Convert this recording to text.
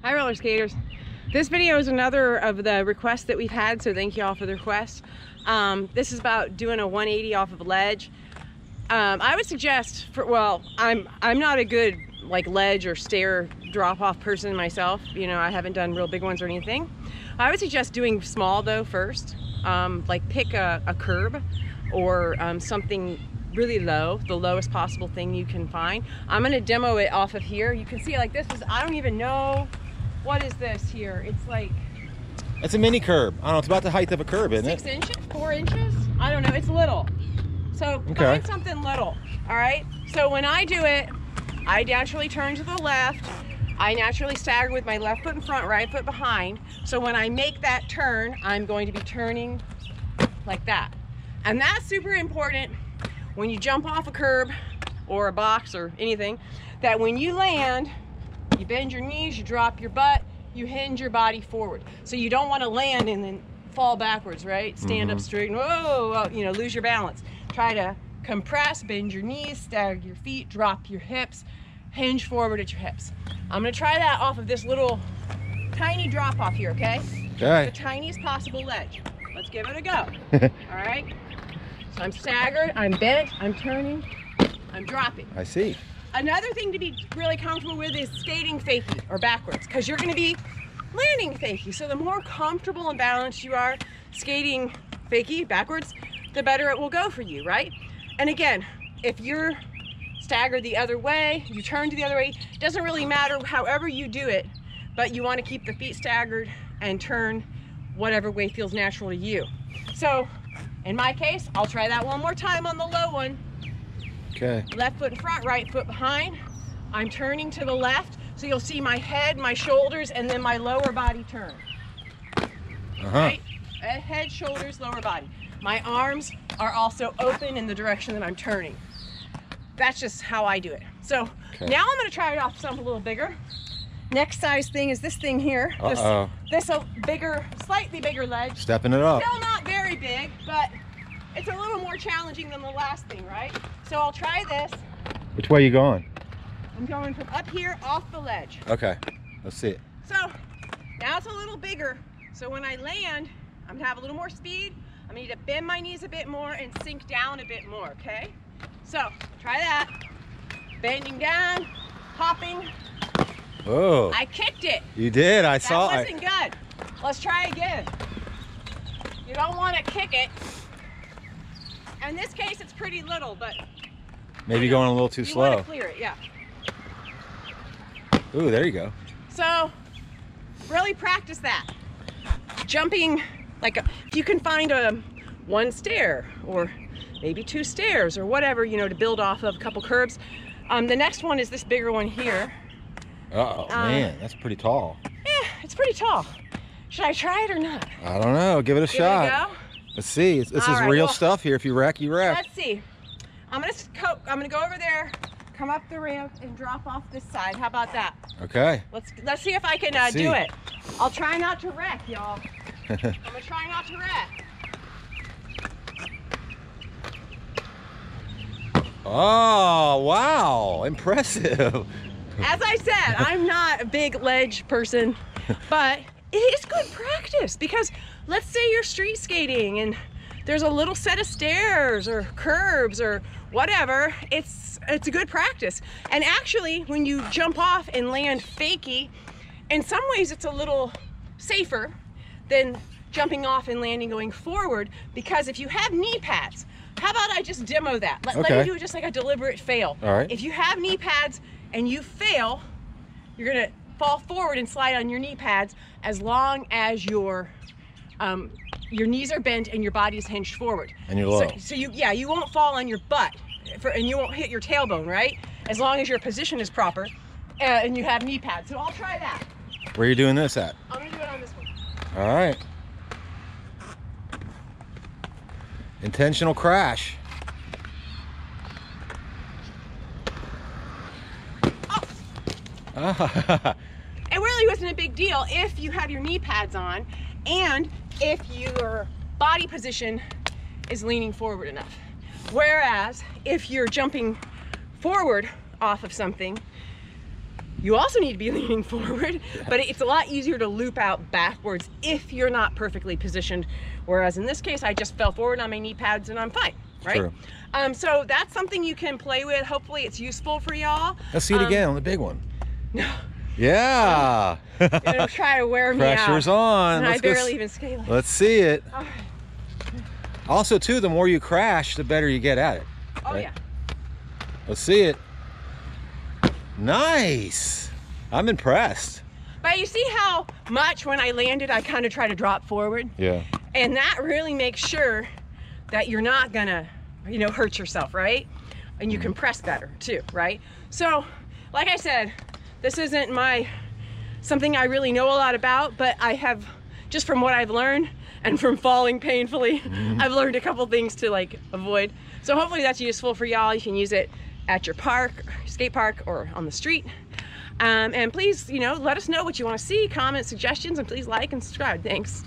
Hi roller skaters. This video is another of the requests that we've had, so thank you all for the requests. This is about doing a 180 off of a ledge. I would suggest, I'm not a good like ledge or stair drop-off person myself. You know, I haven't done real big ones or anything. I would suggest doing small though first. Like pick a curb or something really low, the lowest possible thing you can find. I'm gonna demo it off of here. You can see like this is, I don't even know, what is this here? It's like... It's a mini curb. I don't know, it's about the height of a curb, isn't it? 6 inches, 4 inches? I don't know, it's little. So find something little, all right? So when I do it, I naturally turn to the left. I naturally stagger with my left foot in front, right foot behind. So when I make that turn, I'm going to be turning like that. And that's super important when you jump off a curb or a box or anything, that when you land, you bend your knees, you drop your butt, you hinge your body forward. So you don't want to land and then fall backwards, right? Stand up straight and whoa, you know, lose your balance. Try to compress, bend your knees, stagger your feet, drop your hips, hinge forward at your hips. I'm gonna try that off of this little tiny drop off here, okay? Okay. The tiniest possible ledge. Let's give it a go. All right? So I'm staggered, I'm bent, I'm turning, I'm dropping. I see. Another thing to be really comfortable with is skating fakie or backwards, because you're gonna be landing fakie. So the more comfortable and balanced you are skating fakie backwards, the better it will go for you, right? And again, if you're staggered the other way, you turn to the other way, it doesn't really matter however you do it, but you want to keep the feet staggered and turn whatever way feels natural to you. So in my case, I'll try that one more time on the low one. Okay. Left foot in front, right foot behind. I'm turning to the left, so you'll see my head, my shoulders, and then my lower body turn. Right? Head, shoulders, lower body. My arms are also open in the direction that I'm turning. That's just how I do it. So now I'm gonna try it off something a little bigger. Next size thing is this thing here. This bigger, slightly bigger ledge. Stepping it up. Still not very big, but it's a little more challenging than the last thing, right? So I'll try this. Which way are you going? I'm going from up here off the ledge. Okay, let's see it. So now it's a little bigger. So when I land, I'm gonna have a little more speed. I'm gonna need to bend my knees a bit more and sink down a bit more, okay? So try that. Bending down, hopping. Oh. I kicked it. You did, I saw it. That wasn't good. Let's try again. You don't want to kick it. In this case, it's pretty little, but maybe going a little too slow. You want to clear it, yeah. Ooh, there you go. So really practice that. Jumping, like if you can find one stair or maybe 2 stairs or whatever, you know, to build off of a couple curbs. The next one is this bigger one here. Uh-oh, man, that's pretty tall. Yeah, it's pretty tall. Should I try it or not? I don't know, give it a shot. Give it a go? Let's see, this is real stuff here. If you wreck, you wreck. Let's see. I'm gonna go over there, come up the ramp and drop off this side. How about that? Okay. Let's see if I can do it. I'll try not to wreck, y'all. I'm gonna try not to wreck. Oh, wow, impressive. As I said, I'm not a big ledge person, but it is good practice because let's say you're street skating and there's a little set of stairs or curbs or whatever, it's a good practice. And actually, when you jump off and land fakie, in some ways it's a little safer than jumping off and landing going forward, because if you have knee pads, how about I just demo that? Let me do just like a deliberate fail. All right. If you have knee pads and you fail, you're gonna fall forward and slide on your knee pads as long as your knees are bent and your body is hinged forward. And you're low. So you won't fall on your butt and you won't hit your tailbone, right? As long as your position is proper and you have knee pads. So I'll try that. Where are you doing this at? I'm gonna do it on this one. All right. Intentional crash. Oh. It really wasn't a big deal if you have your knee pads on and if your body position is leaning forward enough. Whereas if you're jumping forward off of something, You also need to be leaning forward, but it's a lot easier to loop out backwards if you're not perfectly positioned. Whereas in this case, I just fell forward on my knee pads and I'm fine, right? True. So that's something you can play with. Hopefully it's useful for y'all. Let's see it again on the big one. No. Yeah. It'll try to wear me out. Pressure's on. And I barely even scale it. Let's see it. All right. Also, too, the more you crash, the better you get at it. Oh, right? yeah. Let's see it. Nice. I'm impressed. But you see how much when I landed, I kind of try to drop forward? Yeah. And that really makes sure that you're not gonna, you know, hurt yourself, right? And you can press better too, right? So, like I said, this isn't something I really know a lot about, but I have, just from what I've learned and from falling painfully, I've learned a couple things to like avoid. So hopefully that's useful for y'all. You can use it at your park, skate park, or on the street. And please, you know, let us know what you want to see, comment, suggestions, and please like and subscribe. Thanks.